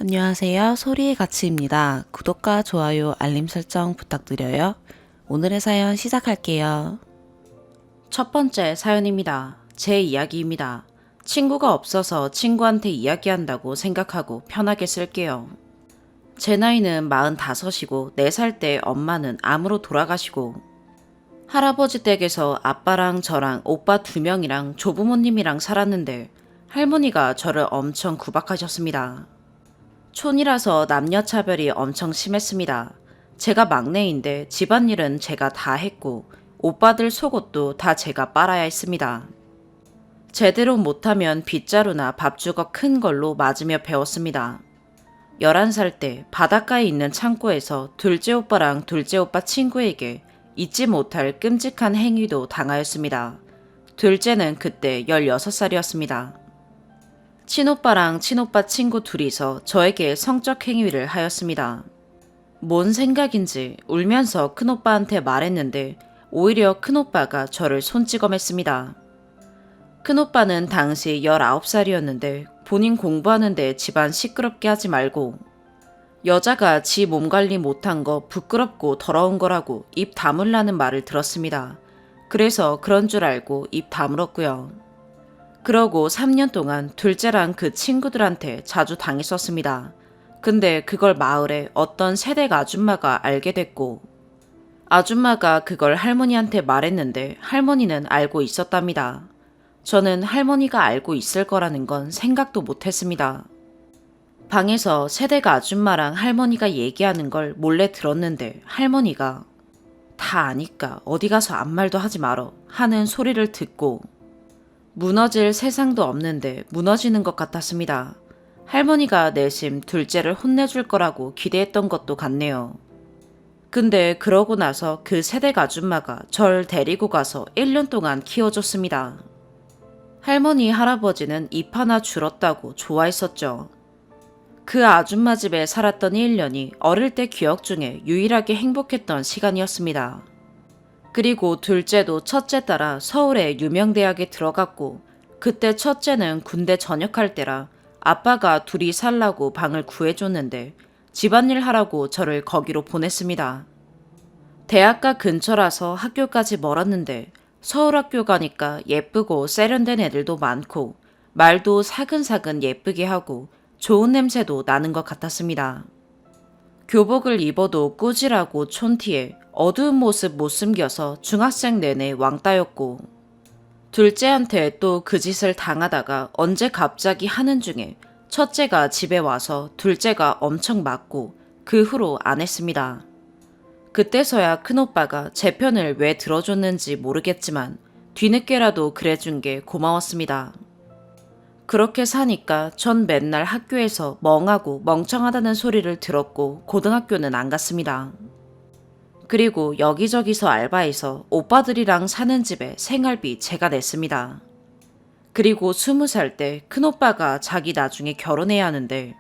안녕하세요. 소리의 가치입니다. 구독과 좋아요, 알림 설정 부탁드려요. 오늘의 사연 시작할게요. 첫 번째 사연입니다. 제 이야기입니다. 친구가 없어서 친구한테 이야기한다고 생각하고 편하게 쓸게요. 제 나이는 45이고 4살 때 엄마는 암으로 돌아가시고 할아버지 댁에서 아빠랑 저랑 오빠 2명이랑 조부모님이랑 살았는데 할머니가 저를 엄청 구박하셨습니다. 촌이라서 남녀 차별이 엄청 심했습니다. 제가 막내인데 집안일은 제가 다 했고 오빠들 속옷도 다 제가 빨아야 했습니다. 제대로 못하면 빗자루나 밥주걱 큰 걸로 맞으며 배웠습니다. 11살 때 바닷가에 있는 창고에서 둘째 오빠랑 둘째 오빠 친구에게 잊지 못할 끔찍한 행위도 당하였습니다. 둘째는 그때 16살이었습니다. 친오빠랑 친오빠 친구 둘이서 저에게 성적 행위를 하였습니다. 뭔 생각인지 울면서 큰오빠한테 말했는데 오히려 큰오빠가 저를 손찌검했습니다. 큰오빠는 당시 19살이었는데 본인 공부하는데 집안 시끄럽게 하지 말고 여자가 지 몸 관리 못한 거 부끄럽고 더러운 거라고 입 다물라는 말을 들었습니다. 그래서 그런 줄 알고 입 다물었고요. 그러고 3년 동안 둘째랑 그 친구들한테 자주 당했었습니다. 근데 그걸 마을에 어떤 새댁 아줌마가 알게 됐고 아줌마가 그걸 할머니한테 말했는데 할머니는 알고 있었답니다. 저는 할머니가 알고 있을 거라는 건 생각도 못했습니다. 방에서 새댁 아줌마랑 할머니가 얘기하는 걸 몰래 들었는데 할머니가 다 아니까 어디 가서 아무 말도 하지 말어 하는 소리를 듣고 무너질 세상도 없는데 무너지는 것 같았습니다. 할머니가 내심 둘째를 혼내줄 거라고 기대했던 것도 같네요. 근데 그러고 나서 그 새댁 아줌마가 절 데리고 가서 1년 동안 키워줬습니다. 할머니, 할아버지는 입 하나 줄었다고 좋아했었죠. 그 아줌마 집에 살았던 1년이 어릴 때 기억 중에 유일하게 행복했던 시간이었습니다. 그리고 둘째도 첫째 따라 서울의 유명 대학에 들어갔고 그때 첫째는 군대 전역할 때라 아빠가 둘이 살라고 방을 구해줬는데 집안일 하라고 저를 거기로 보냈습니다. 대학가 근처라서 학교까지 멀었는데 서울 학교 가니까 예쁘고 세련된 애들도 많고 말도 사근사근 예쁘게 하고 좋은 냄새도 나는 것 같았습니다. 교복을 입어도 꾸질하고 촌티에 어두운 모습 못 숨겨서 중학생 내내 왕따였고 둘째한테 또 그 짓을 당하다가 언제 갑자기 하는 중에 첫째가 집에 와서 둘째가 엄청 맞고 그 후로 안 했습니다. 그때서야 큰오빠가 제 편을 왜 들어줬는지 모르겠지만 뒤늦게라도 그래준 게 고마웠습니다. 그렇게 사니까 전 맨날 학교에서 멍하고 멍청하다는 소리를 들었고 고등학교는 안 갔습니다. 그리고 여기저기서 알바해서 오빠들이랑 사는 집에 생활비 제가 냈습니다. 그리고 20살 때 큰오빠가 자기 나중에 결혼해야 하는데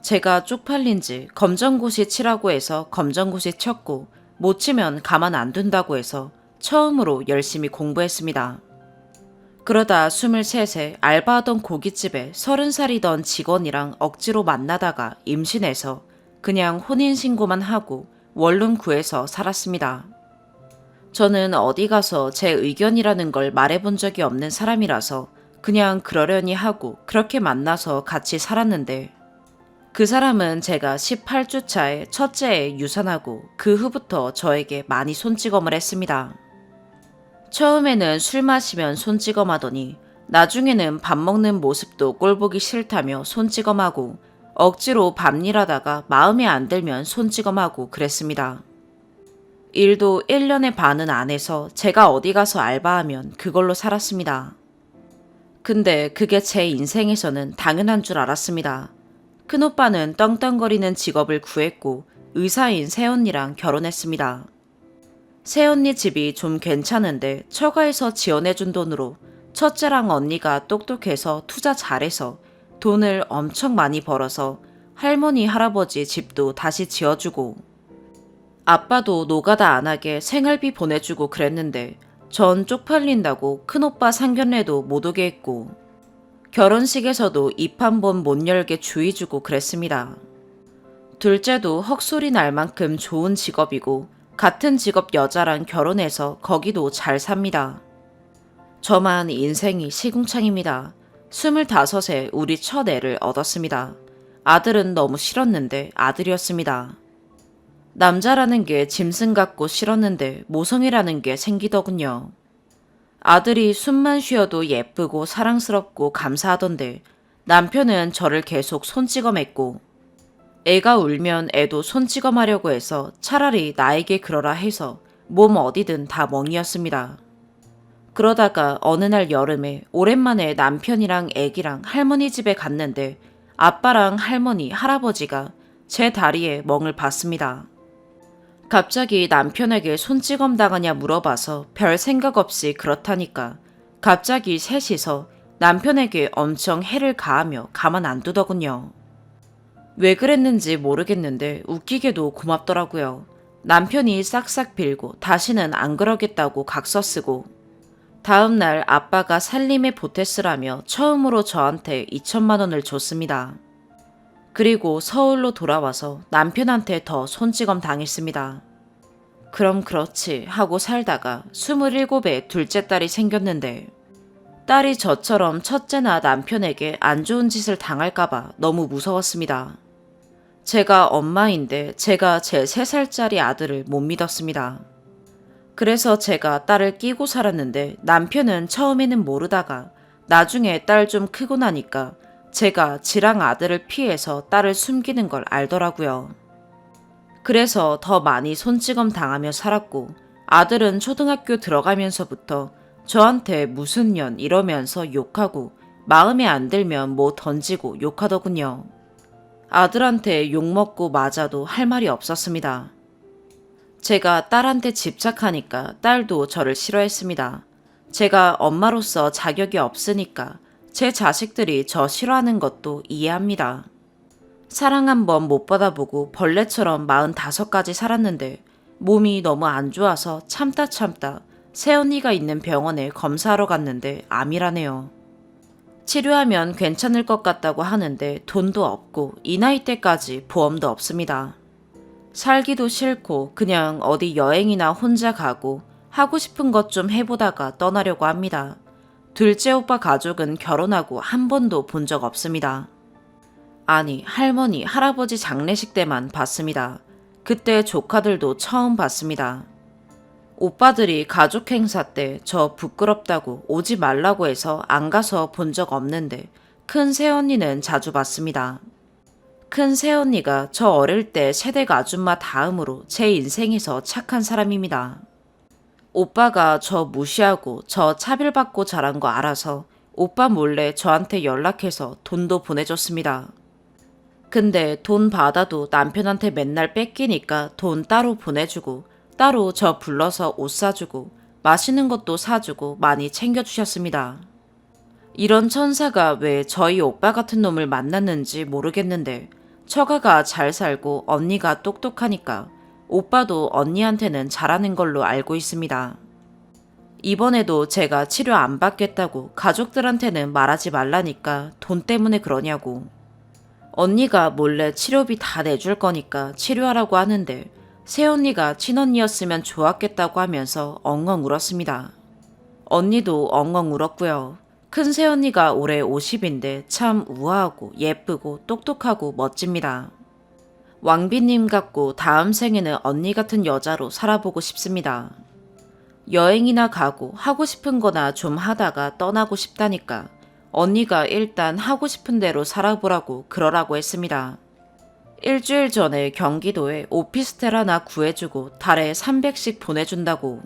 제가 쪽팔린 지 검정고시 치라고 해서 검정고시 쳤고 못 치면 가만 안 둔다고 해서 처음으로 열심히 공부했습니다. 그러다 23세 알바하던 고깃집에 30살이던 직원이랑 억지로 만나다가 임신해서 그냥 혼인신고만 하고 원룸 구해서 살았습니다. 저는 어디 가서 제 의견이라는 걸 말해본 적이 없는 사람이라서 그냥 그러려니 하고 그렇게 만나서 같이 살았는데 그 사람은 제가 18주 차에 첫째에 유산하고 그 후부터 저에게 많이 손찌검을 했습니다. 처음에는 술 마시면 손찌검하더니 나중에는 밥 먹는 모습도 꼴보기 싫다며 손찌검하고 억지로 밤일하다가 마음에 안 들면 손찌검하고 그랬습니다. 일도 1년의 반은 안 해서 제가 어디 가서 알바하면 그걸로 살았습니다. 근데 그게 제 인생에서는 당연한 줄 알았습니다. 큰오빠는 떵떵거리는 직업을 구했고 의사인 새언니랑 결혼했습니다. 새언니 집이 좀 괜찮은데 처가에서 지원해준 돈으로 첫째랑 언니가 똑똑해서 투자 잘해서 돈을 엄청 많이 벌어서 할머니 할아버지 집도 다시 지어주고 아빠도 노가다 안 하게 생활비 보내주고 그랬는데 전 쪽팔린다고 큰오빠 상견례도 못 오게 했고 결혼식에서도 입 한 번 못 열게 주의 주고 그랬습니다. 둘째도 헉소리 날 만큼 좋은 직업이고 같은 직업 여자랑 결혼해서 거기도 잘 삽니다. 저만 인생이 시궁창입니다. 25에 우리 첫 애를 얻었습니다. 아들은 너무 싫었는데 아들이었습니다. 남자라는 게 짐승 같고 싫었는데 모성이라는 게 생기더군요. 아들이 숨만 쉬어도 예쁘고 사랑스럽고 감사하던데 남편은 저를 계속 손찌검 했고 애가 울면 애도 손찌검 하려고 해서 차라리 나에게 그러라 해서 몸 어디든 다 멍이었습니다. 그러다가 어느 날 여름에 오랜만에 남편이랑 애기랑 할머니 집에 갔는데 아빠랑 할머니, 할아버지가 제 다리에 멍을 봤습니다. 갑자기 남편에게 손찌검 당하냐 물어봐서 별 생각 없이 그렇다니까 갑자기 셋이서 남편에게 엄청 해를 가하며 가만 안 두더군요. 왜 그랬는지 모르겠는데 웃기게도 고맙더라고요. 남편이 싹싹 빌고 다시는 안 그러겠다고 각서 쓰고 다음 날 아빠가 살림에 보탰으라며 처음으로 저한테 2천만 원을 줬습니다. 그리고 서울로 돌아와서 남편한테 더 손찌검 당했습니다. 그럼 그렇지 하고 살다가 27에 둘째 딸이 생겼는데 딸이 저처럼 첫째나 남편에게 안 좋은 짓을 당할까봐 너무 무서웠습니다. 제가 엄마인데 제가 제 3살짜리 아들을 못 믿었습니다. 그래서 제가 딸을 끼고 살았는데 남편은 처음에는 모르다가 나중에 딸 좀 크고 나니까 제가 지랑 아들을 피해서 딸을 숨기는 걸 알더라고요. 그래서 더 많이 손찌검 당하며 살았고 아들은 초등학교 들어가면서부터 저한테 무슨 년 이러면서 욕하고 마음에 안 들면 뭐 던지고 욕하더군요. 아들한테 욕먹고 맞아도 할 말이 없었습니다. 제가 딸한테 집착하니까 딸도 저를 싫어했습니다. 제가 엄마로서 자격이 없으니까 제 자식들이 저 싫어하는 것도 이해합니다. 사랑 한번 못 받아보고 벌레처럼 45까지 살았는데 몸이 너무 안 좋아서 참다 새언니가 있는 병원에 검사하러 갔는데 암이라네요. 치료하면 괜찮을 것 같다고 하는데 돈도 없고 이 나이 때까지 보험도 없습니다. 살기도 싫고 그냥 어디 여행이나 혼자 가고 하고 싶은 것 좀 해보다가 떠나려고 합니다. 둘째 오빠 가족은 결혼하고 한 번도 본 적 없습니다. 아니, 할머니, 할아버지 장례식 때만 봤습니다. 그때 조카들도 처음 봤습니다. 오빠들이 가족 행사 때 저 부끄럽다고 오지 말라고 해서 안 가서 본 적 없는데 큰 새언니는 자주 봤습니다. 큰 새언니가 저 어릴 때 새댁 아줌마 다음으로 제 인생에서 착한 사람입니다. 오빠가 저 무시하고 저 차별받고 자란 거 알아서 오빠 몰래 저한테 연락해서 돈도 보내줬습니다. 근데 돈 받아도 남편한테 맨날 뺏기니까 돈 따로 보내주고 따로 저 불러서 옷 사주고 맛있는 것도 사주고 많이 챙겨주셨습니다. 이런 천사가 왜 저희 오빠 같은 놈을 만났는지 모르겠는데 처가가 잘 살고 언니가 똑똑하니까 오빠도 언니한테는 잘하는 걸로 알고 있습니다. 이번에도 제가 치료 안 받겠다고 가족들한테는 말하지 말라니까 돈 때문에 그러냐고. 언니가 몰래 치료비 다 내줄 거니까 치료하라고 하는데 새언니가 친언니였으면 좋았겠다고 하면서 엉엉 울었습니다. 언니도 엉엉 울었고요. 큰 새언니가 올해 50인데 참 우아하고 예쁘고 똑똑하고 멋집니다. 왕비님 같고 다음 생에는 언니 같은 여자로 살아보고 싶습니다. 여행이나 가고 하고 싶은 거나 좀 하다가 떠나고 싶다니까 언니가 일단 하고 싶은 대로 살아보라고 그러라고 했습니다. 일주일 전에 경기도에 오피스텔 하나 구해주고 달에 300씩 보내준다고.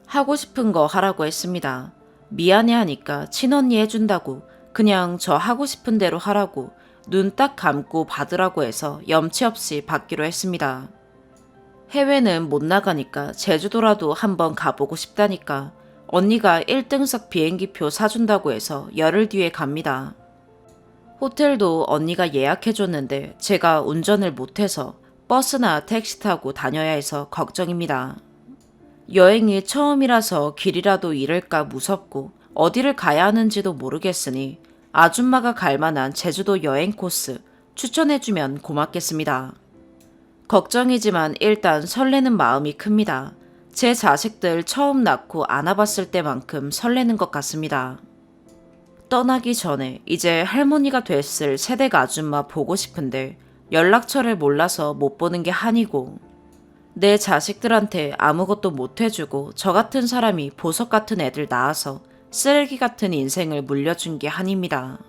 하고 싶은 거 하라고 했습니다. 미안해하니까 친언니 해준다고 그냥 저 하고 싶은 대로 하라고 눈 딱 감고 받으라고 해서 염치 없이 받기로 했습니다. 해외는 못 나가니까 제주도라도 한번 가보고 싶다니까 언니가 1등석 비행기표 사준다고 해서 열흘 뒤에 갑니다. 호텔도 언니가 예약해줬는데 제가 운전을 못해서 버스나 택시 타고 다녀야 해서 걱정입니다. 여행이 처음이라서 길이라도 잃을까 무섭고 어디를 가야 하는지도 모르겠으니 아줌마가 갈 만한 제주도 여행 코스 추천해주면 고맙겠습니다. 걱정이지만 일단 설레는 마음이 큽니다. 제 자식들 처음 낳고 안아봤을 때만큼 설레는 것 같습니다. 떠나기 전에 이제 할머니가 됐을 새댁 아줌마 보고 싶은데 연락처를 몰라서 못 보는 게 한이고, 내 자식들한테 아무것도 못 해주고 저 같은 사람이 보석 같은 애들 낳아서 쓰레기 같은 인생을 물려준 게 한입니다.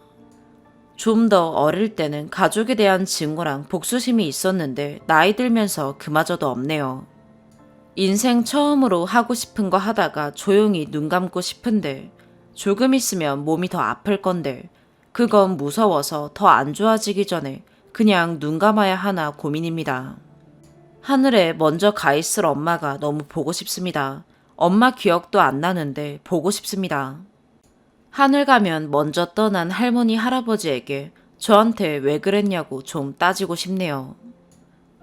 좀 더 어릴 때는 가족에 대한 증오랑 복수심이 있었는데 나이 들면서 그마저도 없네요. 인생 처음으로 하고 싶은 거 하다가 조용히 눈 감고 싶은데 조금 있으면 몸이 더 아플 건데 그건 무서워서 더 안 좋아지기 전에 그냥 눈 감아야 하나 고민입니다. 하늘에 먼저 가 있을 엄마가 너무 보고 싶습니다. 엄마 기억도 안 나는데 보고 싶습니다. 하늘 가면 먼저 떠난 할머니 할아버지에게 저한테 왜 그랬냐고 좀 따지고 싶네요.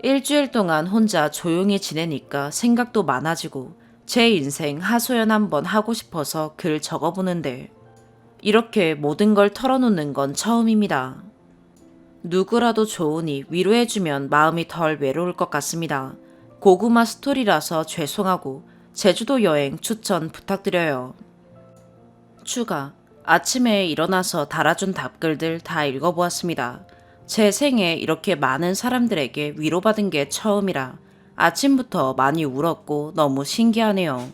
일주일 동안 혼자 조용히 지내니까 생각도 많아지고 제 인생 하소연 한번 하고 싶어서 글 적어보는데 이렇게 모든 걸 털어놓는 건 처음입니다. 누구라도 좋으니 위로해주면 마음이 덜 외로울 것 같습니다. 고구마 스토리라서 죄송하고 제주도 여행 추천 부탁드려요. 추가. 아침에 일어나서 달아준 답글들 다 읽어보았습니다. 제 생에 이렇게 많은 사람들에게 위로받은 게 처음이라 아침부터 많이 울었고 너무 신기하네요.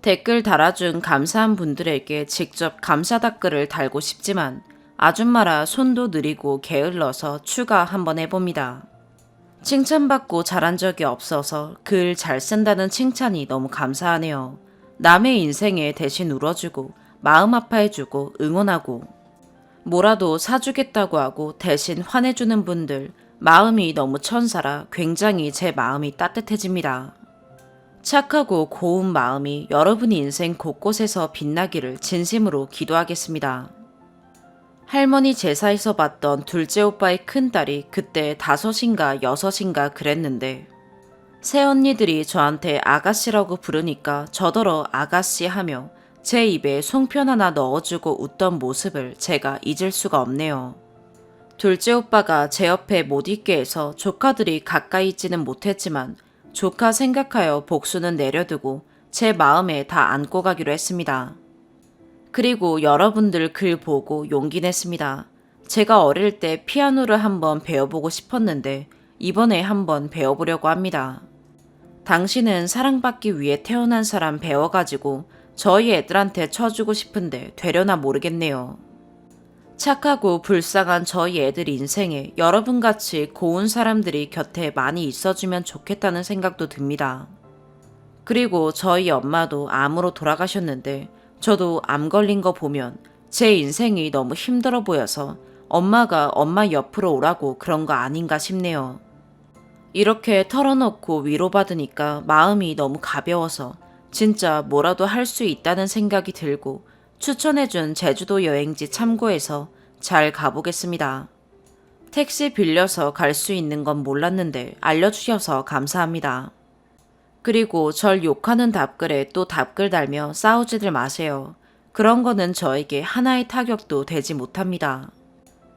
댓글 달아준 감사한 분들에게 직접 감사 댓글을 달고 싶지만 아줌마라 손도 느리고 게을러서 추가 한번 해봅니다. 칭찬받고 잘한 적이 없어서 글 잘 쓴다는 칭찬이 너무 감사하네요. 남의 인생에 대신 울어주고 마음 아파해주고 응원하고 뭐라도 사주겠다고 하고 대신 화내주는 분들 마음이 너무 천사라 굉장히 제 마음이 따뜻해집니다. 착하고 고운 마음이 여러분 인생 곳곳에서 빛나기를 진심으로 기도하겠습니다. 할머니 제사에서 봤던 둘째 오빠의 큰딸이 그때 5인가 6인가 그랬는데 새언니들이 저한테 아가씨라고 부르니까 저더러 아가씨 하며 제 입에 송편 하나 넣어주고 웃던 모습을 제가 잊을 수가 없네요. 둘째 오빠가 제 옆에 못 있게 해서 조카들이 가까이 있지는 못했지만 조카 생각하여 복수는 내려두고 제 마음에 다 안고 가기로 했습니다. 그리고 여러분들 글 보고 용기 냈습니다. 제가 어릴 때 피아노를 한번 배워보고 싶었는데 이번에 한번 배워보려고 합니다. 당신은 사랑받기 위해 태어난 사람 배워가지고 저희 애들한테 쳐주고 싶은데 되려나 모르겠네요. 착하고 불쌍한 저희 애들 인생에 여러분같이 고운 사람들이 곁에 많이 있어주면 좋겠다는 생각도 듭니다. 그리고 저희 엄마도 암으로 돌아가셨는데 저도 암 걸린 거 보면 제 인생이 너무 힘들어 보여서 엄마가 엄마 옆으로 오라고 그런 거 아닌가 싶네요. 이렇게 털어놓고 위로받으니까 마음이 너무 가벼워서 진짜 뭐라도 할 수 있다는 생각이 들고 추천해준 제주도 여행지 참고해서 잘 가보겠습니다. 택시 빌려서 갈 수 있는 건 몰랐는데 알려주셔서 감사합니다. 그리고 절 욕하는 답글에 또 답글 달며 싸우지들 마세요. 그런 거는 저에게 하나의 타격도 되지 못합니다.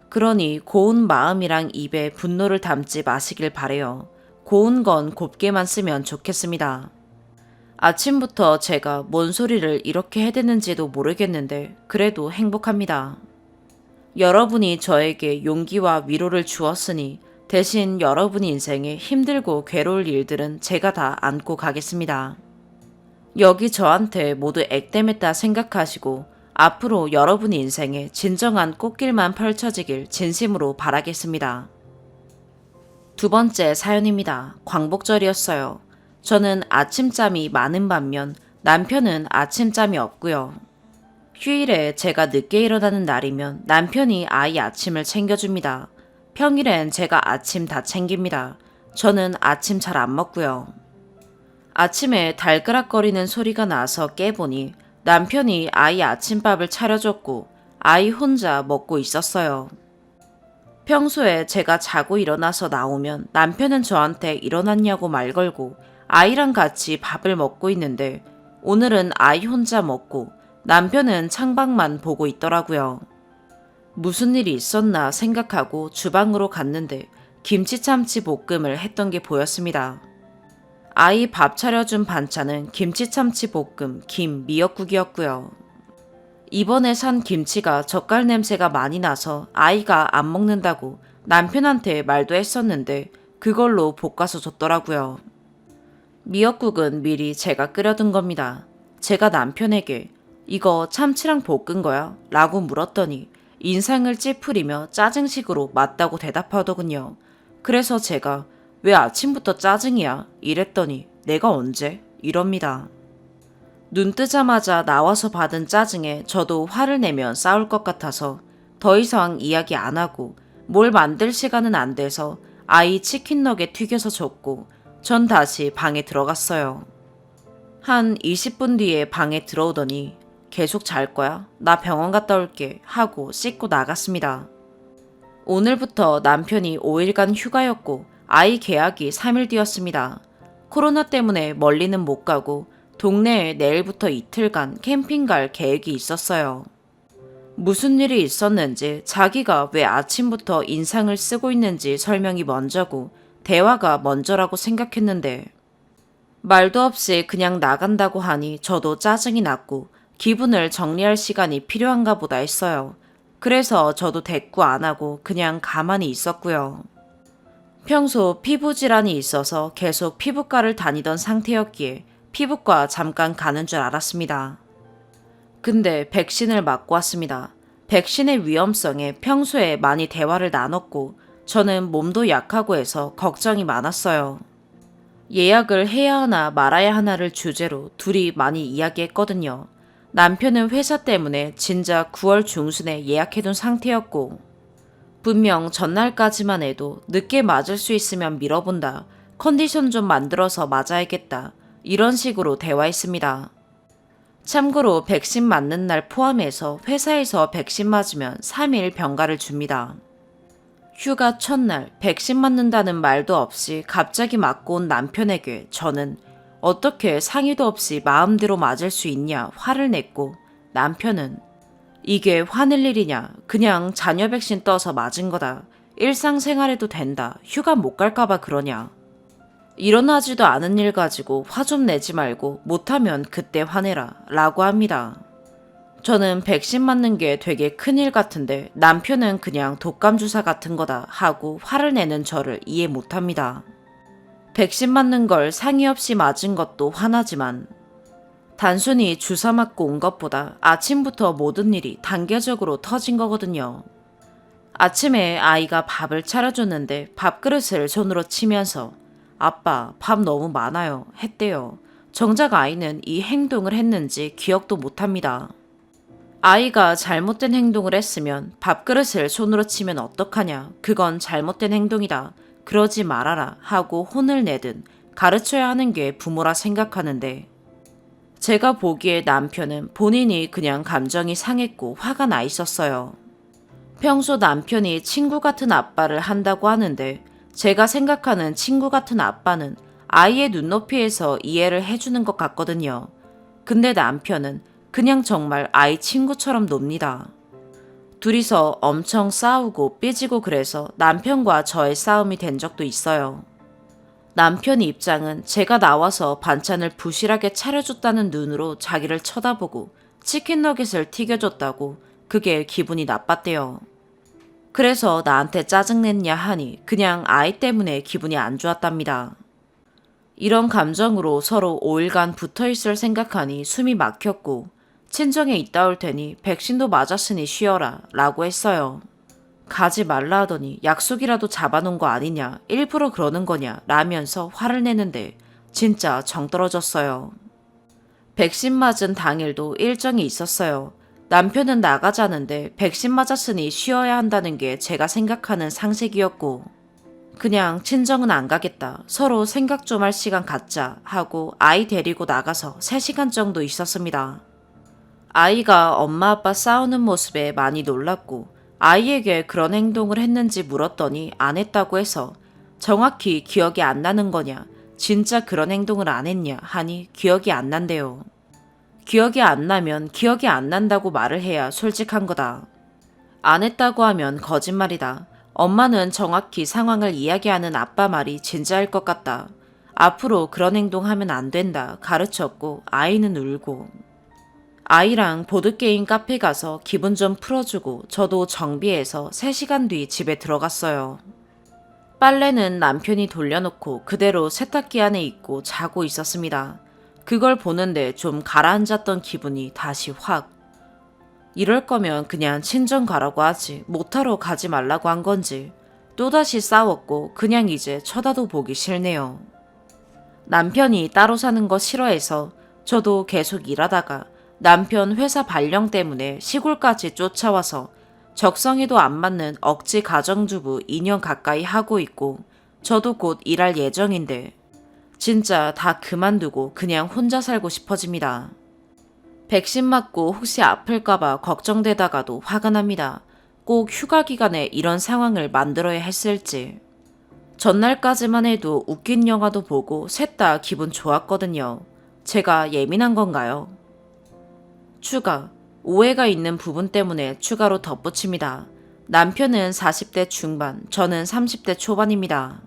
그러니 고운 마음이랑 입에 분노를 담지 마시길 바래요. 고운 건 곱게만 쓰면 좋겠습니다. 아침부터 제가 뭔 소리를 이렇게 해대는지도 모르겠는데 그래도 행복합니다. 여러분이 저에게 용기와 위로를 주었으니 대신 여러분 인생에 힘들고 괴로울 일들은 제가 다 안고 가겠습니다. 여기 저한테 모두 액땜했다 생각하시고 앞으로 여러분 인생에 진정한 꽃길만 펼쳐지길 진심으로 바라겠습니다. 두 번째 사연입니다. 광복절이었어요. 저는 아침잠이 많은 반면 남편은 아침잠이 없고요. 휴일에 제가 늦게 일어나는 날이면 남편이 아이 아침을 챙겨줍니다. 평일엔 제가 아침 다 챙깁니다. 저는 아침 잘 안 먹고요. 아침에 달그락거리는 소리가 나서 깨보니 남편이 아이 아침밥을 차려줬고 아이 혼자 먹고 있었어요. 평소에 제가 자고 일어나서 나오면 남편은 저한테 일어났냐고 말 걸고 아이랑 같이 밥을 먹고 있는데 오늘은 아이 혼자 먹고 남편은 창밖만 보고 있더라고요. 무슨 일이 있었나 생각하고 주방으로 갔는데 김치참치 볶음을 했던 게 보였습니다. 아이 밥 차려준 반찬은 김치참치 볶음, 김, 미역국이었고요. 이번에 산 김치가 젓갈 냄새가 많이 나서 아이가 안 먹는다고 남편한테 말도 했었는데 그걸로 볶아서 줬더라고요. 미역국은 미리 제가 끓여둔 겁니다. 제가 남편에게 이거 참치랑 볶은 거야? 라고 물었더니 인상을 찌푸리며 짜증식으로 맞다고 대답하더군요. 그래서 제가 왜 아침부터 짜증이야? 이랬더니 내가 언제? 이럽니다. 눈 뜨자마자 나와서 받은 짜증에 저도 화를 내면 싸울 것 같아서 더 이상 이야기 안 하고 뭘 만들 시간은 안 돼서 아이 치킨 너겟 튀겨서 줬고 전 다시 방에 들어갔어요. 한 20분 뒤에 방에 들어오더니 계속 잘 거야? 나 병원 갔다 올게 하고 씻고 나갔습니다. 오늘부터 남편이 5일간 휴가였고 아이 개학이 3일 뒤였습니다. 코로나 때문에 멀리는 못 가고 동네에 내일부터 이틀간 캠핑 갈 계획이 있었어요. 무슨 일이 있었는지 자기가 왜 아침부터 인상을 쓰고 있는지 설명이 먼저고 대화가 먼저라고 생각했는데 말도 없이 그냥 나간다고 하니 저도 짜증이 났고 기분을 정리할 시간이 필요한가 보다 했어요. 그래서 저도 대꾸 안 하고 그냥 가만히 있었고요. 평소 피부 질환이 있어서 계속 피부과를 다니던 상태였기에 피부과 잠깐 가는 줄 알았습니다. 근데 백신을 맞고 왔습니다. 백신의 위험성에 평소에 많이 대화를 나눴고 저는 몸도 약하고 해서 걱정이 많았어요. 예약을 해야 하나 말아야 하나를 주제로 둘이 많이 이야기했거든요. 남편은 회사 때문에 진작 9월 중순에 예약해둔 상태였고 분명 전날까지만 해도 늦게 맞을 수 있으면 미뤄본다. 컨디션 좀 만들어서 맞아야겠다. 이런 식으로 대화했습니다. 참고로 백신 맞는 날 포함해서 회사에서 백신 맞으면 3일 병가를 줍니다. 휴가 첫날 백신 맞는다는 말도 없이 갑자기 맞고 온 남편에게 저는 어떻게 상의도 없이 마음대로 맞을 수 있냐 화를 냈고 남편은 이게 화낼 일이냐 그냥 자녀 백신 떠서 맞은 거다. 일상생활해도 된다. 휴가 못 갈까봐 그러냐. 일어나지도 않은 일 가지고 화 좀 내지 말고 못하면 그때 화내라 라고 합니다. 저는 백신 맞는 게 되게 큰일 같은데 남편은 그냥 독감 주사 같은 거다 하고 화를 내는 저를 이해 못합니다. 백신 맞는 걸 상의 없이 맞은 것도 화나지만 단순히 주사 맞고 온 것보다 아침부터 모든 일이 단계적으로 터진 거거든요. 아침에 아이가 밥을 차려줬는데 밥그릇을 손으로 치면서 아빠 밥 너무 많아요 했대요. 정작 아이는 이 행동을 했는지 기억도 못합니다. 아이가 잘못된 행동을 했으면 밥그릇을 손으로 치면 어떡하냐. 그건 잘못된 행동이다. 그러지 말아라 하고 혼을 내든 가르쳐야 하는 게 부모라 생각하는데 제가 보기에 남편은 본인이 그냥 감정이 상했고 화가 나 있었어요. 평소 남편이 친구 같은 아빠를 한다고 하는데 제가 생각하는 친구 같은 아빠는 아이의 눈높이에서 이해를 해주는 것 같거든요. 근데 남편은 그냥 정말 아이 친구처럼 놉니다. 둘이서 엄청 싸우고 삐지고 그래서 남편과 저의 싸움이 된 적도 있어요. 남편 입장은 제가 나와서 반찬을 부실하게 차려줬다는 눈으로 자기를 쳐다보고 치킨 너겟을 튀겨줬다고 그게 기분이 나빴대요. 그래서 나한테 짜증냈냐 하니 그냥 아이 때문에 기분이 안 좋았답니다. 이런 감정으로 서로 5일간 붙어있을 생각하니 숨이 막혔고 친정에 있다 올 테니 백신도 맞았으니 쉬어라 라고 했어요. 가지 말라 하더니 약속이라도 잡아놓은 거 아니냐 일부러 그러는 거냐 라면서 화를 내는데 진짜 정 떨어졌어요. 백신 맞은 당일도 일정이 있었어요. 남편은 나가자는데 백신 맞았으니 쉬어야 한다는 게 제가 생각하는 상식이었고 그냥 친정은 안 가겠다. 서로 생각 좀 할 시간 갖자 하고 아이 데리고 나가서 3시간 정도 있었습니다. 아이가 엄마 아빠 싸우는 모습에 많이 놀랐고 아이에게 그런 행동을 했는지 물었더니 안 했다고 해서 정확히 기억이 안 나는 거냐 진짜 그런 행동을 안 했냐 하니 기억이 안 난대요. 기억이 안 나면 기억이 안 난다고 말을 해야 솔직한 거다. 안 했다고 하면 거짓말이다. 엄마는 정확히 상황을 이야기하는 아빠 말이 진짜일 것 같다. 앞으로 그런 행동하면 안 된다 가르쳤고 아이는 울고. 아이랑 보드게임 카페 가서 기분 좀 풀어주고 저도 정비해서 3시간 뒤 집에 들어갔어요. 빨래는 남편이 돌려놓고 그대로 세탁기 안에 있고 자고 있었습니다. 그걸 보는데 좀 가라앉았던 기분이 다시 확. 이럴 거면 그냥 친정 가라고 하지 못하러 가지 말라고 한 건지. 또다시 싸웠고 그냥 이제 쳐다도 보기 싫네요. 남편이 따로 사는 거 싫어해서 저도 계속 일하다가 남편 회사 발령 때문에 시골까지 쫓아와서 적성에도 안 맞는 억지 가정주부 2년 가까이 하고 있고 저도 곧 일할 예정인데 진짜 다 그만두고 그냥 혼자 살고 싶어집니다. 백신 맞고 혹시 아플까봐 걱정되다가도 화가 납니다. 꼭 휴가 기간에 이런 상황을 만들어야 했을지. 전날까지만 해도 웃긴 영화도 보고 셋 다 기분 좋았거든요. 제가 예민한 건가요? 추가. 오해가 있는 부분 때문에 추가로 덧붙입니다. 남편은 40대 중반, 저는 30대 초반입니다.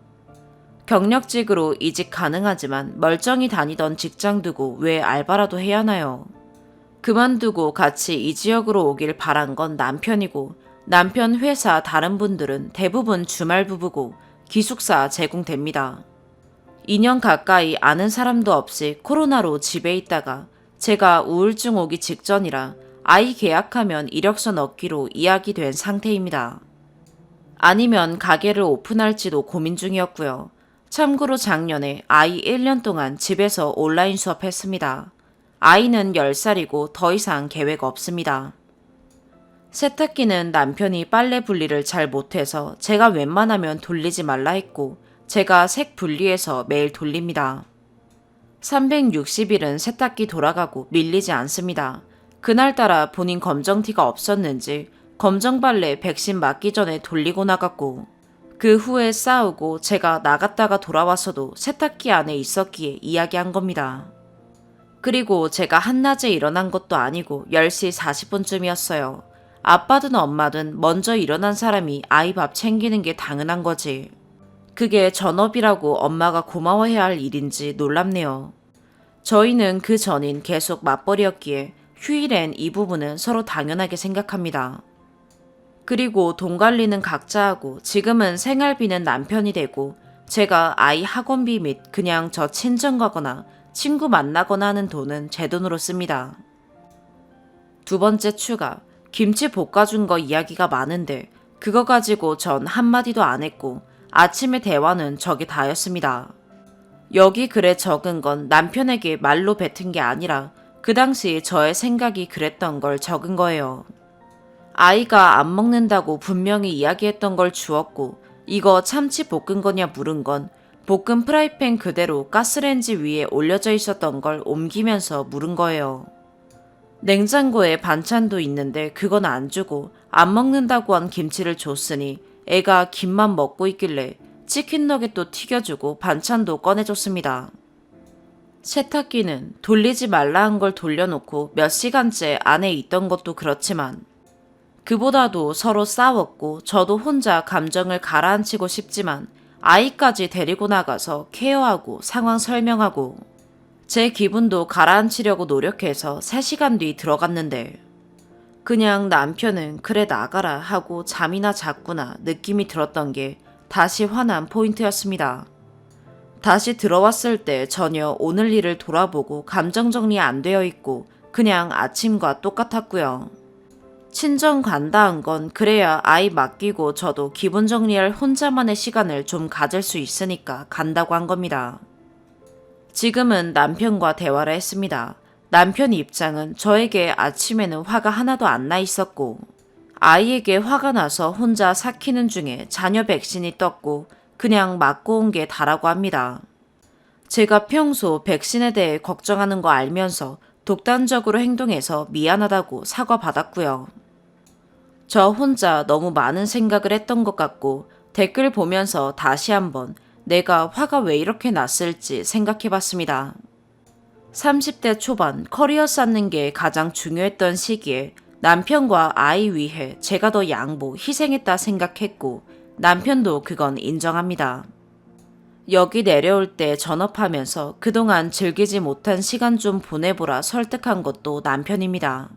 경력직으로 이직 가능하지만 멀쩡히 다니던 직장 두고 왜 알바라도 해야 하나요? 그만두고 같이 이 지역으로 오길 바란 건 남편이고 남편 회사 다른 분들은 대부분 주말 부부고 기숙사 제공됩니다. 2년 가까이 아는 사람도 없이 코로나로 집에 있다가 제가 우울증 오기 직전이라 아이 계약하면 이력서 넣기로 이야기된 상태입니다. 아니면 가게를 오픈할지도 고민 중이었고요. 참고로 작년에 아이 1년 동안 집에서 온라인 수업했습니다. 아이는 10살이고 더 이상 계획 없습니다. 세탁기는 남편이 빨래 분리를 잘 못해서 제가 웬만하면 돌리지 말라 했고 제가 색 분리해서 매일 돌립니다. 360일은 세탁기 돌아가고 밀리지 않습니다. 그날따라 본인 검정티가 없었는지 검정빨래 백신 맞기 전에 돌리고 나갔고 그 후에 싸우고 제가 나갔다가 돌아와서도 세탁기 안에 있었기에 이야기한 겁니다. 그리고 제가 한낮에 일어난 것도 아니고 10시 40분쯤이었어요. 아빠든 엄마든 먼저 일어난 사람이 아이 밥 챙기는 게 당연한 거지. 그게 전업이라고 엄마가 고마워해야 할 일인지 놀랍네요. 저희는 그 전인 계속 맞벌이였기에 휴일엔 이 부분은 서로 당연하게 생각합니다. 그리고 돈 관리는 각자 하고 지금은 생활비는 남편이 되고 제가 아이 학원비 및 그냥 저 친정 가거나 친구 만나거나 하는 돈은 제 돈으로 씁니다. 두 번째 추가. 김치 볶아준 거 이야기가 많은데 그거 가지고 전 한마디도 안 했고 아침에 대화는 저게 다였습니다. 여기 글에 적은 건 남편에게 말로 뱉은 게 아니라 그 당시 저의 생각이 그랬던 걸 적은 거예요. 아이가 안 먹는다고 분명히 이야기했던 걸 주었고 이거 참치 볶은 거냐 물은 건 볶은 프라이팬 그대로 가스레인지 위에 올려져 있었던 걸 옮기면서 물은 거예요. 냉장고에 반찬도 있는데 그건 안 주고 안 먹는다고 한 김치를 줬으니 애가 김만 먹고 있길래 치킨 너겟도 튀겨주고 반찬도 꺼내줬습니다. 세탁기는 돌리지 말라 한 걸 돌려놓고 몇 시간째 안에 있던 것도 그렇지만 그보다도 서로 싸웠고 저도 혼자 감정을 가라앉히고 싶지만 아이까지 데리고 나가서 케어하고 상황 설명하고 제 기분도 가라앉히려고 노력해서 3시간 뒤 들어갔는데 그냥 남편은 그래 나가라 하고 잠이나 잤구나 느낌이 들었던 게 다시 화난 포인트였습니다. 다시 들어왔을 때 전혀 오늘 일을 돌아보고 감정 정리 안 되어 있고 그냥 아침과 똑같았고요. 친정 간다 한 건 그래야 아이 맡기고 저도 기분 정리할 혼자만의 시간을 좀 가질 수 있으니까 간다고 한 겁니다. 지금은 남편과 대화를 했습니다. 남편 입장은 저에게 아침에는 화가 하나도 안 나 있었고 아이에게 화가 나서 혼자 삭히는 중에 자녀 백신이 떴고 그냥 맞고 온 게 다라고 합니다. 제가 평소 백신에 대해 걱정하는 거 알면서 독단적으로 행동해서 미안하다고 사과받았고요. 저 혼자 너무 많은 생각을 했던 것 같고 댓글 보면서 다시 한번 내가 화가 왜 이렇게 났을지 생각해봤습니다. 30대 초반 커리어 쌓는 게 가장 중요했던 시기에 남편과 아이 위해 제가 더 양보, 희생했다 생각했고 남편도 그건 인정합니다. 여기 내려올 때 전업하면서 그동안 즐기지 못한 시간 좀 보내보라 설득한 것도 남편입니다.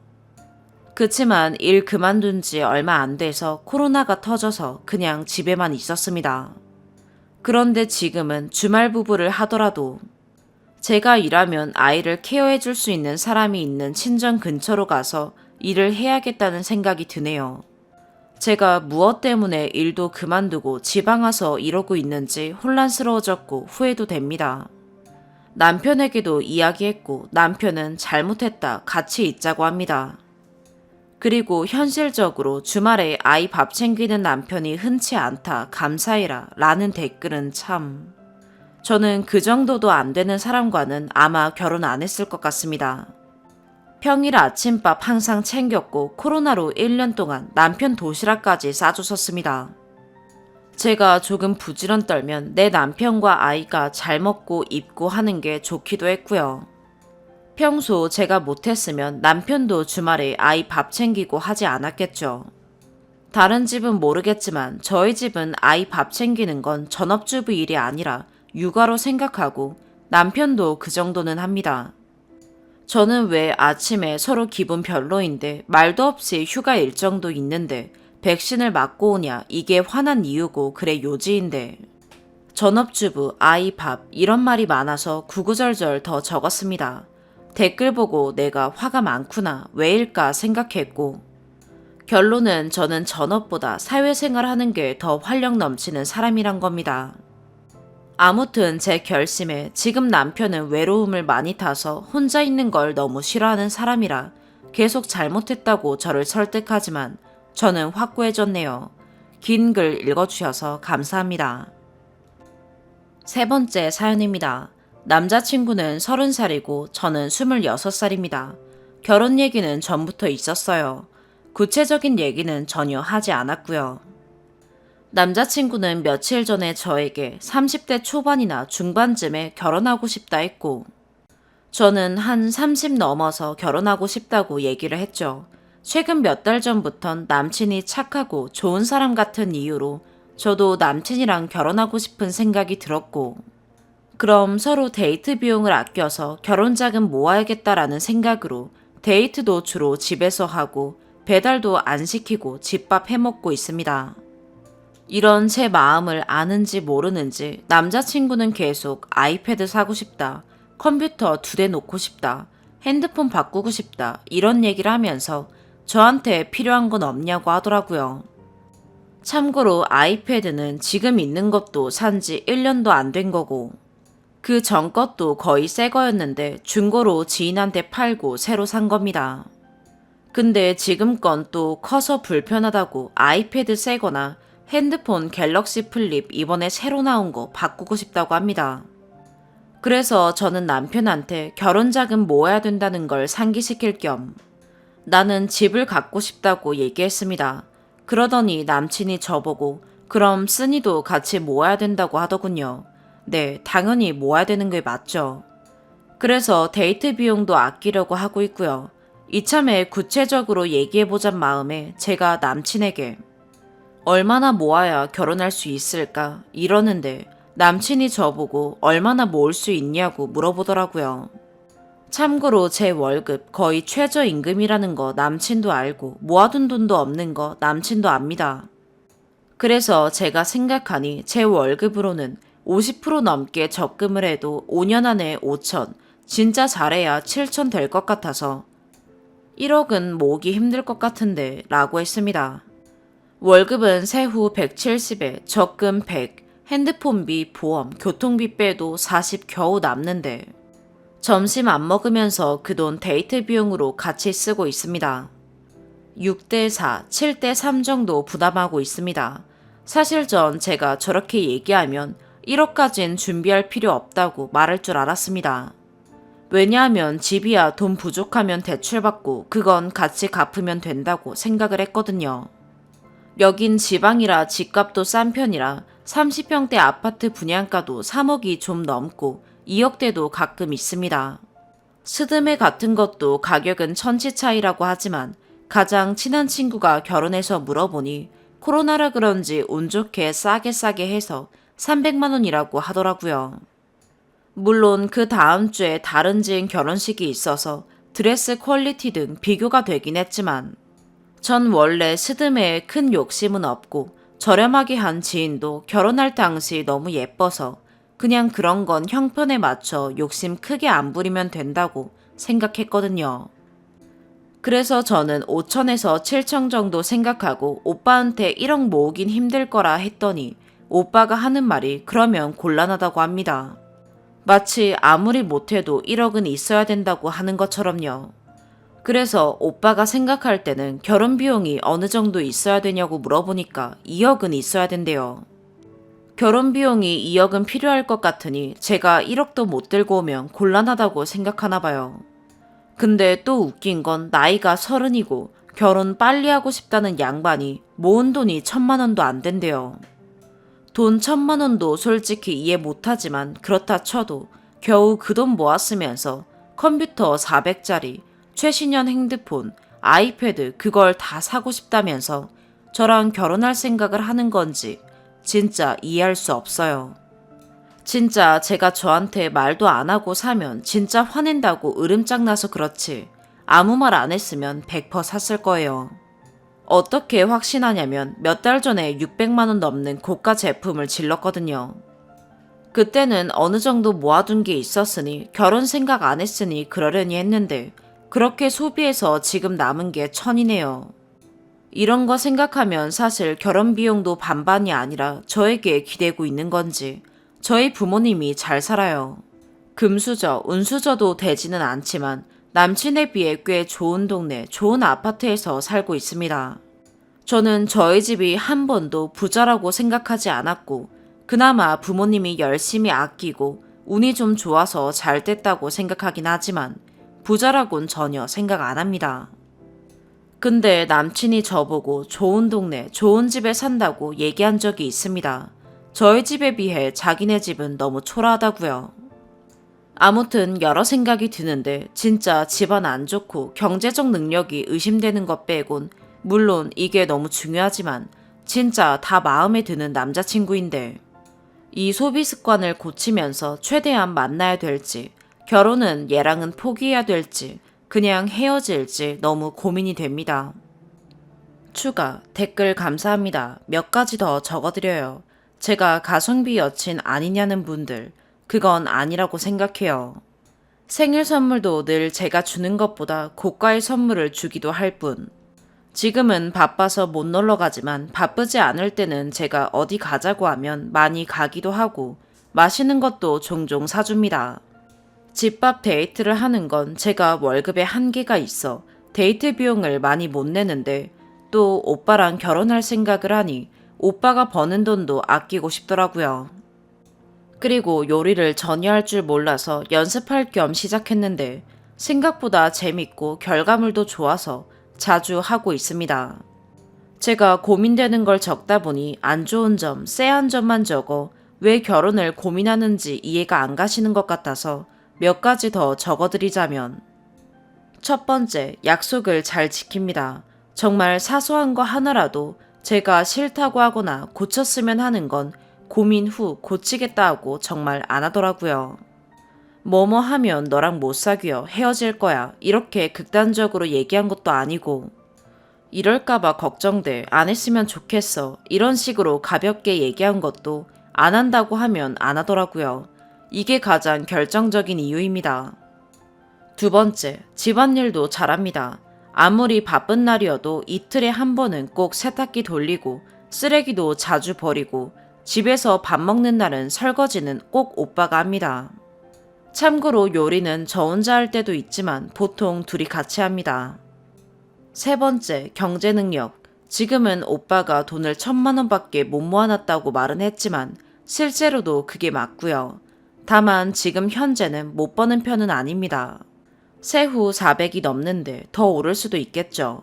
그치만 일 그만둔 지 얼마 안 돼서 코로나가 터져서 그냥 집에만 있었습니다. 그런데 지금은 주말 부부를 하더라도 제가 일하면 아이를 케어해 줄 수 있는 사람이 있는 친정 근처로 가서 일을 해야겠다는 생각이 드네요. 제가 무엇 때문에 일도 그만두고 지방 와서 이러고 있는지 혼란스러워졌고 후회도 됩니다. 남편에게도 이야기했고 남편은 잘못했다 같이 있자고 합니다. 그리고 현실적으로 주말에 아이 밥 챙기는 남편이 흔치 않다 감사해라 라는 댓글은 참... 저는 그 정도도 안 되는 사람과는 아마 결혼 안 했을 것 같습니다. 평일 아침밥 항상 챙겼고 코로나로 1년 동안 남편 도시락까지 싸주셨습니다. 제가 조금 부지런 떨면 내 남편과 아이가 잘 먹고 입고 하는 게 좋기도 했고요. 평소 제가 못했으면 남편도 주말에 아이 밥 챙기고 하지 않았겠죠. 다른 집은 모르겠지만 저희 집은 아이 밥 챙기는 건 전업주부 일이 아니라 육아로 생각하고 남편도 그 정도는 합니다. 저는 왜 아침에 서로 기분 별로인데 말도 없이 휴가 일정도 있는데 백신을 맞고 오냐 이게 화난 이유고 그래 요지인데. 전업주부, 아이 밥 이런 말이 많아서 구구절절 더 적었습니다. 댓글 보고 내가 화가 많구나 왜일까 생각했고 결론은 저는 전업보다 사회생활 하는 게 더 활력 넘치는 사람이란 겁니다. 아무튼 제 결심에 지금 남편은 외로움을 많이 타서 혼자 있는 걸 너무 싫어하는 사람이라 계속 잘못했다고 저를 설득하지만 저는 확고해졌네요. 긴 글 읽어주셔서 감사합니다. 세 번째 사연입니다. 남자친구는 30살이고 저는 26살입니다. 결혼 얘기는 전부터 있었어요. 구체적인 얘기는 전혀 하지 않았고요. 남자친구는 며칠 전에 저에게 30대 초반이나 중반쯤에 결혼하고 싶다 했고 저는 한 30 넘어서 결혼하고 싶다고 얘기를 했죠. 최근 몇 달 전부턴 남친이 착하고 좋은 사람 같은 이유로 저도 남친이랑 결혼하고 싶은 생각이 들었고 그럼 서로 데이트 비용을 아껴서 결혼 자금 모아야겠다라는 생각으로 데이트도 주로 집에서 하고 배달도 안 시키고 집밥 해먹고 있습니다. 이런 제 마음을 아는지 모르는지 남자친구는 계속 아이패드 사고 싶다, 컴퓨터 2대 놓고 싶다, 핸드폰 바꾸고 싶다 이런 얘기를 하면서 저한테 필요한 건 없냐고 하더라고요. 참고로 아이패드는 지금 있는 것도 산지 1년도 안 된 거고 그 전 것도 거의 새 거였는데 중고로 지인한테 팔고 새로 산 겁니다. 근데 지금 건 또 커서 불편하다고 아이패드 새 거나 핸드폰 갤럭시 플립 이번에 새로 나온 거 바꾸고 싶다고 합니다. 그래서 저는 남편한테 결혼 자금 모아야 된다는 걸 상기시킬 겸 나는 집을 갖고 싶다고 얘기했습니다. 그러더니 남친이 저보고 그럼 쓴이도 같이 모아야 된다고 하더군요. 네, 당연히 모아야 되는 게 맞죠. 그래서 데이트 비용도 아끼려고 하고 있고요. 이참에 구체적으로 얘기해보잔 마음에 제가 남친에게 얼마나 모아야 결혼할 수 있을까 이러는데 남친이 저보고 얼마나 모을 수 있냐고 물어보더라고요. 참고로 제 월급 거의 최저임금이라는 거 남친도 알고 모아둔 돈도 없는 거 남친도 압니다. 그래서 제가 생각하니 제 월급으로는 50% 넘게 적금을 해도 5년 안에 5천, 진짜 잘해야 7천 될 것 같아서 1억은 모으기 힘들 것 같은데 라고 했습니다. 월급은 세후 170에 적금 100, 핸드폰비, 보험, 교통비 빼도 40 겨우 남는데 점심 안 먹으면서 그 돈 데이트 비용으로 같이 쓰고 있습니다. 6대 4, 7대 3 정도 부담하고 있습니다. 사실 전 제가 저렇게 얘기하면 1억까진 준비할 필요 없다고 말할 줄 알았습니다. 왜냐하면 집이야 돈 부족하면 대출받고 그건 같이 갚으면 된다고 생각을 했거든요. 여긴 지방이라 집값도 싼 편이라 30평대 아파트 분양가도 3억이 좀 넘고 2억대도 가끔 있습니다. 스드메 같은 것도 가격은 천지 차이라고 하지만 가장 친한 친구가 결혼해서 물어보니 코로나라 그런지 운 좋게 싸게 해서 300만 원이라고 하더라고요. 물론 그 다음 주에 다른 지인 결혼식이 있어서 드레스 퀄리티 등 비교가 되긴 했지만 전 원래 스드메에 큰 욕심은 없고 저렴하게 한 지인도 결혼할 당시 너무 예뻐서 그냥 그런 건 형편에 맞춰 욕심 크게 안 부리면 된다고 생각했거든요. 그래서 저는 5천에서 7천 정도 생각하고 오빠한테 1억 모으긴 힘들 거라 했더니 오빠가 하는 말이 그러면 곤란하다고 합니다. 마치 아무리 못해도 1억은 있어야 된다고 하는 것처럼요. 그래서 오빠가 생각할 때는 결혼 비용이 어느 정도 있어야 되냐고 물어보니까 2억은 있어야 된대요. 결혼 비용이 2억은 필요할 것 같으니 제가 1억도 못 들고 오면 곤란하다고 생각하나 봐요. 근데 또 웃긴 건 나이가 30이고 결혼 빨리 하고 싶다는 양반이 모은 돈이 1,000만 원도 안 된대요. 돈 1,000만 원도 솔직히 이해 못하지만 그렇다 쳐도 겨우 그 돈 모았으면서 컴퓨터 400짜리, 최신형 핸드폰, 아이패드 그걸 다 사고 싶다면서 저랑 결혼할 생각을 하는 건지 진짜 이해할 수 없어요. 진짜 제가 저한테 말도 안 하고 사면 진짜 화낸다고 으름장 나서 그렇지 아무 말 안 했으면 100% 샀을 거예요. 어떻게 확신하냐면 몇 달 전에 600만 원 넘는 고가 제품을 질렀거든요. 그때는 어느 정도 모아둔 게 있었으니 결혼 생각 안 했으니 그러려니 했는데 그렇게 소비해서 지금 남은 게 1,000이네요. 이런 거 생각하면 사실 결혼 비용도 반반이 아니라 저에게 기대고 있는 건지 저희 부모님이 잘 살아요. 금수저, 운수저도 되지는 않지만 남친에 비해 꽤 좋은 동네, 좋은 아파트에서 살고 있습니다. 저는 저희 집이 한 번도 부자라고 생각하지 않았고 그나마 부모님이 열심히 아끼고 운이 좀 좋아서 잘 됐다고 생각하긴 하지만 부자라곤 전혀 생각 안 합니다. 근데 남친이 저보고 좋은 동네, 좋은 집에 산다고 얘기한 적이 있습니다. 저희 집에 비해 자기네 집은 너무 초라하다고요. 아무튼 여러 생각이 드는데 진짜 집안 안 좋고 경제적 능력이 의심되는 것 빼곤 물론 이게 너무 중요하지만 진짜 다 마음에 드는 남자친구인데 이 소비 습관을 고치면서 최대한 만나야 될지 결혼은 얘랑은 포기해야 될지 그냥 헤어질지 너무 고민이 됩니다. 추가, 댓글 감사합니다. 몇 가지 더 적어드려요. 제가 가성비 여친 아니냐는 분들, 그건 아니라고 생각해요. 생일 선물도 늘 제가 주는 것보다 고가의 선물을 주기도 할 뿐. 지금은 바빠서 못 놀러 가지만 바쁘지 않을 때는 제가 어디 가자고 하면 많이 가기도 하고 맛있는 것도 종종 사줍니다. 집밥 데이트를 하는 건 제가 월급에 한계가 있어 데이트 비용을 많이 못 내는데 또 오빠랑 결혼할 생각을 하니 오빠가 버는 돈도 아끼고 싶더라고요. 그리고 요리를 전혀 할 줄 몰라서 연습할 겸 시작했는데 생각보다 재밌고 결과물도 좋아서 자주 하고 있습니다. 제가 고민되는 걸 적다 보니 안 좋은 점, 쎄한 점만 적어 왜 결혼을 고민하는지 이해가 안 가시는 것 같아서 몇 가지 더 적어드리자면 첫 번째, 약속을 잘 지킵니다. 정말 사소한 거 하나라도 제가 싫다고 하거나 고쳤으면 하는 건 고민 후 고치겠다 하고 정말 안 하더라고요. 뭐뭐 하면 너랑 못 사귀어 헤어질 거야 이렇게 극단적으로 얘기한 것도 아니고 이럴까봐 걱정돼 안 했으면 좋겠어 이런 식으로 가볍게 얘기한 것도 안 한다고 하면 안 하더라고요. 이게 가장 결정적인 이유입니다. 두 번째, 집안일도 잘합니다. 아무리 바쁜 날이어도 이틀에 한 번은 꼭 세탁기 돌리고 쓰레기도 자주 버리고 집에서 밥 먹는 날은 설거지는 꼭 오빠가 합니다. 참고로 요리는 저 혼자 할 때도 있지만 보통 둘이 같이 합니다. 세 번째, 경제 능력. 지금은 오빠가 돈을 1,000만 원밖에 못 모아놨다고 말은 했지만 실제로도 그게 맞고요. 다만 지금 현재는 못 버는 편은 아닙니다. 세후 400이 넘는데 더 오를 수도 있겠죠.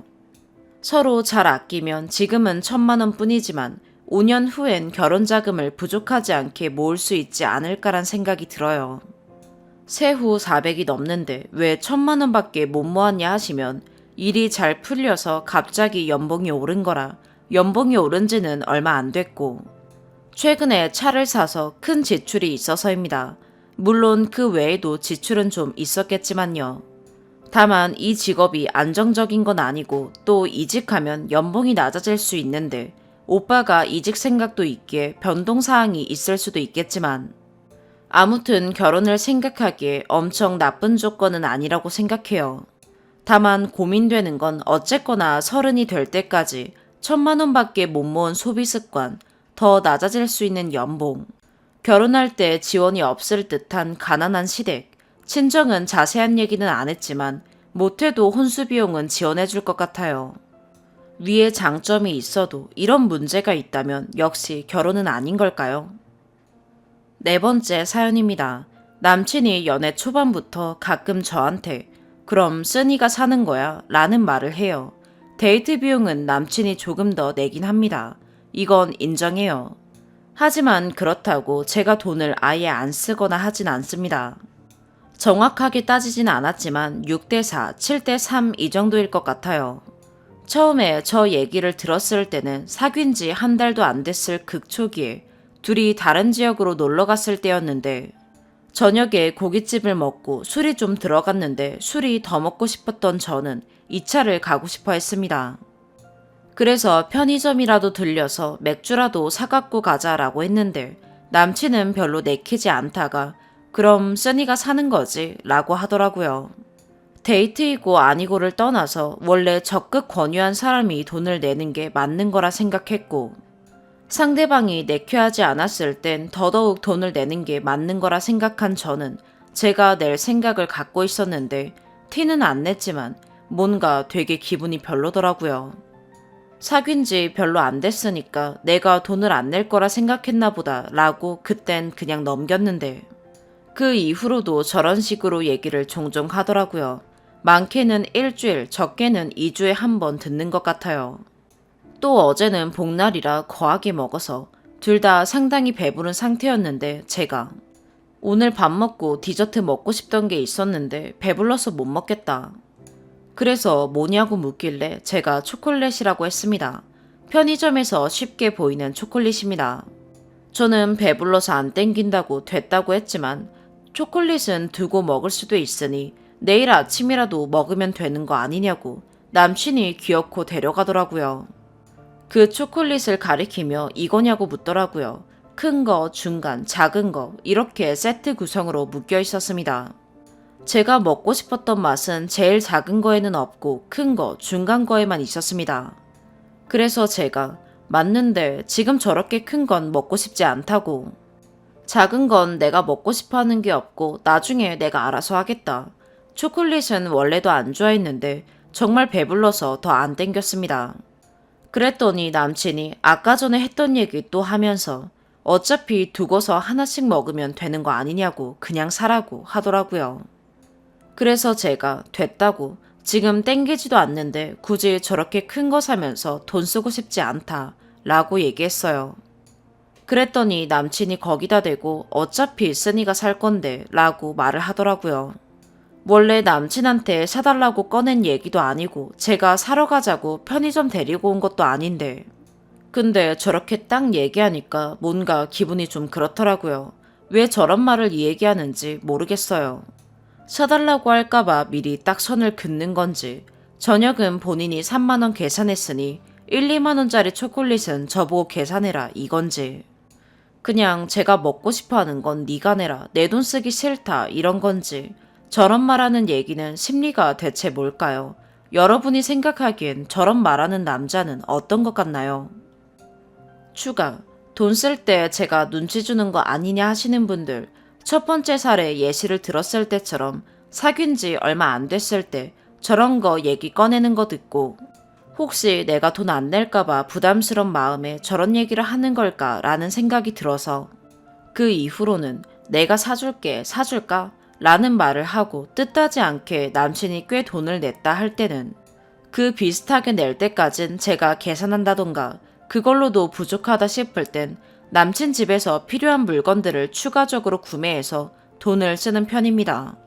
서로 잘 아끼면 지금은 1,000만 원 뿐이지만 5년 후엔 결혼 자금을 부족하지 않게 모을 수 있지 않을까란 생각이 들어요. 세후 400이 넘는데 왜 1,000만 원밖에 못 모았냐 하시면 일이 잘 풀려서 갑자기 연봉이 오른 거라 연봉이 오른 지는 얼마 안 됐고 최근에 차를 사서 큰 지출이 있어서입니다. 물론 그 외에도 지출은 좀 있었겠지만요. 다만 이 직업이 안정적인 건 아니고 또 이직하면 연봉이 낮아질 수 있는데 오빠가 이직 생각도 있기에 변동사항이 있을 수도 있겠지만 아무튼 결혼을 생각하기에 엄청 나쁜 조건은 아니라고 생각해요. 다만 고민되는 건 어쨌거나 30이 될 때까지 1,000만 원밖에 못 모은 소비 습관, 더 낮아질 수 있는 연봉, 결혼할 때 지원이 없을 듯한 가난한 시댁, 친정은 자세한 얘기는 안 했지만 못해도 혼수 비용은 지원해 줄 것 같아요. 위에 장점이 있어도 이런 문제가 있다면 역시 결혼은 아닌 걸까요? 네 번째 사연입니다. 남친이 연애 초반부터 가끔 저한테 그럼 쓰니가 사는 거야 라는 말을 해요. 데이트 비용은 남친이 조금 더 내긴 합니다. 이건 인정해요. 하지만 그렇다고 제가 돈을 아예 안 쓰거나 하진 않습니다. 정확하게 따지진 않았지만 6대4, 7대3 이 정도일 것 같아요. 처음에 저 얘기를 들었을 때는 사귄 지 한 달도 안 됐을 극초기에 둘이 다른 지역으로 놀러 갔을 때였는데 저녁에 고깃집을 먹고 술이 좀 들어갔는데 술이 더 먹고 싶었던 저는 2차를 가고 싶어 했습니다. 그래서 편의점이라도 들려서 맥주라도 사갖고 가자라고 했는데 남친은 별로 내키지 않다가 그럼 써니가 사는 거지 라고 하더라고요. 데이트이고 아니고를 떠나서 원래 적극 권유한 사람이 돈을 내는 게 맞는 거라 생각했고 상대방이 내켜하지 않았을 땐 더더욱 돈을 내는 게 맞는 거라 생각한 저는 제가 낼 생각을 갖고 있었는데 티는 안 냈지만 뭔가 되게 기분이 별로더라고요. 사귄 지 별로 안 됐으니까 내가 돈을 안 낼 거라 생각했나 보다 라고 그땐 그냥 넘겼는데 그 이후로도 저런 식으로 얘기를 종종 하더라고요. 많게는 일주일, 적게는 2주에 한 번 듣는 것 같아요. 또 어제는 복날이라 거하게 먹어서 둘 다 상당히 배부른 상태였는데 제가 오늘 밥 먹고 디저트 먹고 싶던 게 있었는데 배불러서 못 먹겠다. 그래서 뭐냐고 묻길래 제가 초콜릿이라고 했습니다. 편의점에서 쉽게 보이는 초콜릿입니다. 저는 배불러서 안 땡긴다고 됐다고 했지만 초콜릿은 두고 먹을 수도 있으니 내일 아침이라도 먹으면 되는 거 아니냐고 남친이 귀엽고 데려가더라고요. 그 초콜릿을 가리키며 이거냐고 묻더라고요. 큰 거, 중간, 작은 거 이렇게 세트 구성으로 묶여 있었습니다. 제가 먹고 싶었던 맛은 제일 작은 거에는 없고 큰 거, 중간 거에만 있었습니다. 그래서 제가 맞는데 지금 저렇게 큰 건 먹고 싶지 않다고. 작은 건 내가 먹고 싶어 하는 게 없고 나중에 내가 알아서 하겠다. 초콜릿은 원래도 안 좋아했는데 정말 배불러서 더 안 땡겼습니다. 그랬더니 남친이 아까 전에 했던 얘기 또 하면서 어차피 두고서 하나씩 먹으면 되는 거 아니냐고 그냥 사라고 하더라고요. 그래서 제가 됐다고 지금 땡기지도 않는데 굳이 저렇게 큰 거 사면서 돈 쓰고 싶지 않다 라고 얘기했어요. 그랬더니 남친이 거기다 대고 어차피 쓰니가 살 건데 라고 말을 하더라고요. 원래 남친한테 사달라고 꺼낸 얘기도 아니고 제가 사러 가자고 편의점 데리고 온 것도 아닌데 근데 저렇게 딱 얘기하니까 뭔가 기분이 좀 그렇더라고요. 왜 저런 말을 얘기하는지 모르겠어요. 사달라고 할까봐 미리 딱 선을 긋는 건지 저녁은 본인이 3만 원 계산했으니 1, 2만 원짜리 초콜릿은 저보고 계산해라 이건지 그냥 제가 먹고 싶어 하는 건 네가 내라 내 돈 쓰기 싫다 이런 건지 저런 말하는 얘기는 심리가 대체 뭘까요? 여러분이 생각하기엔 저런 말하는 남자는 어떤 것 같나요? 추가, 돈 쓸 때 제가 눈치 주는 거 아니냐 하시는 분들 첫 번째 사례 예시를 들었을 때처럼 사귄 지 얼마 안 됐을 때 저런 거 얘기 꺼내는 거 듣고 혹시 내가 돈 안 낼까봐 부담스러운 마음에 저런 얘기를 하는 걸까 라는 생각이 들어서 그 이후로는 내가 사줄게 사줄까? 라는 말을 하고 뜻하지 않게 남친이 꽤 돈을 냈다 할 때는 그 비슷하게 낼 때까진 제가 계산한다던가 그걸로도 부족하다 싶을 땐 남친 집에서 필요한 물건들을 추가적으로 구매해서 돈을 쓰는 편입니다.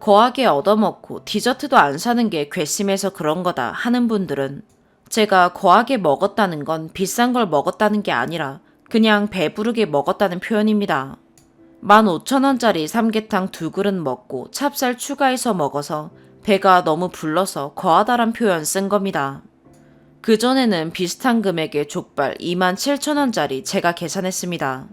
거하게 얻어먹고 디저트도 안 사는 게 괘씸해서 그런 거다 하는 분들은 제가 거하게 먹었다는 건 비싼 걸 먹었다는 게 아니라 그냥 배부르게 먹었다는 표현입니다. 15,000원짜리 삼계탕 2그릇 먹고 찹쌀 추가해서 먹어서 배가 너무 불러서 거하다란 표현 쓴 겁니다. 그전에는 비슷한 금액의 족발 27,000원짜리 제가 계산했습니다.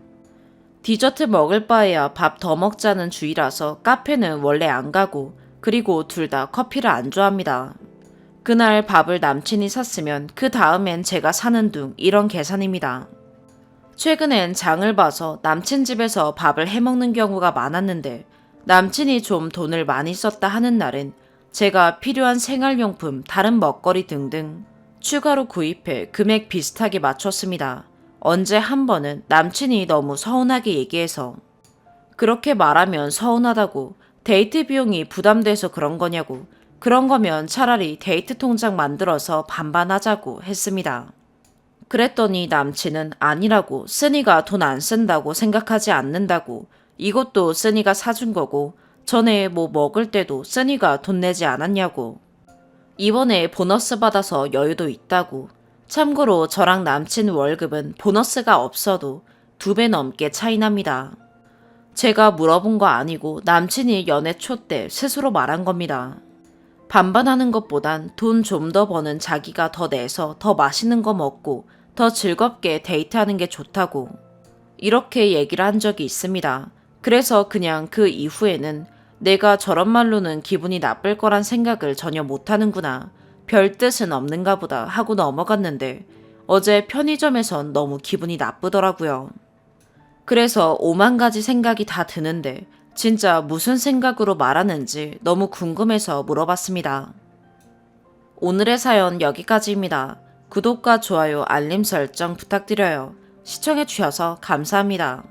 디저트 먹을 바에야 밥 더 먹자는 주의라서 카페는 원래 안 가고 그리고 둘 다 커피를 안 좋아합니다. 그날 밥을 남친이 샀으면 그 다음엔 제가 사는 둥 이런 계산입니다. 최근엔 장을 봐서 남친 집에서 밥을 해먹는 경우가 많았는데 남친이 좀 돈을 많이 썼다 하는 날엔 제가 필요한 생활용품, 다른 먹거리 등등 추가로 구입해 금액 비슷하게 맞췄습니다. 언제 한 번은 남친이 너무 서운하게 얘기해서 그렇게 말하면 서운하다고 데이트 비용이 부담돼서 그런 거냐고 그런 거면 차라리 데이트 통장 만들어서 반반하자고 했습니다. 그랬더니 남친은 아니라고 쓰니가 돈 안 쓴다고 생각하지 않는다고 이것도 쓰니가 사준 거고 전에 뭐 먹을 때도 쓰니가 돈 내지 않았냐고 이번에 보너스 받아서 여유도 있다고 참고로 저랑 남친 월급은 보너스가 없어도 2배 넘게 차이 납니다. 제가 물어본 거 아니고 남친이 연애 초 때 스스로 말한 겁니다. 반반하는 것보단 돈 좀 더 버는 자기가 더 내서 더 맛있는 거 먹고 더 즐겁게 데이트하는 게 좋다고 이렇게 얘기를 한 적이 있습니다. 그래서 그냥 그 이후에는 내가 저런 말로는 기분이 나쁠 거란 생각을 전혀 못하는구나. 별 뜻은 없는가 보다 하고 넘어갔는데 어제 편의점에선 너무 기분이 나쁘더라고요. 그래서 5만 가지 생각이 다 드는데 진짜 무슨 생각으로 말하는지 너무 궁금해서 물어봤습니다. 오늘의 사연 여기까지입니다. 구독과 좋아요, 알림 설정 부탁드려요. 시청해주셔서 감사합니다.